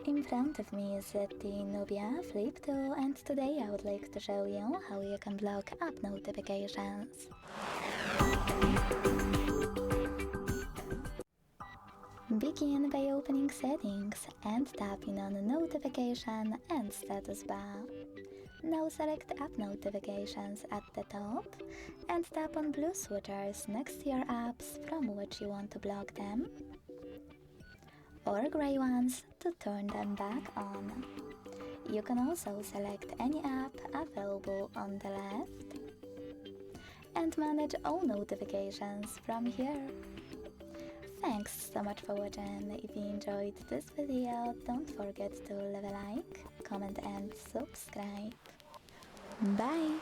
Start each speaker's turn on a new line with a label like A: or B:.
A: In front of me is ZTE Nubia Flip 2, and today I would like to show you how you can block app notifications. Begin by opening Settings and tapping on Notification and Status bar. Now select App Notifications at the top and tap on blue switchers next to your apps from which you want to block them, or grey ones to turn them back on. You can also select any app available on the left and manage all notifications from here. Thanks so much for watching. If you enjoyed this video, don't forget to leave a like, comment and subscribe. Bye!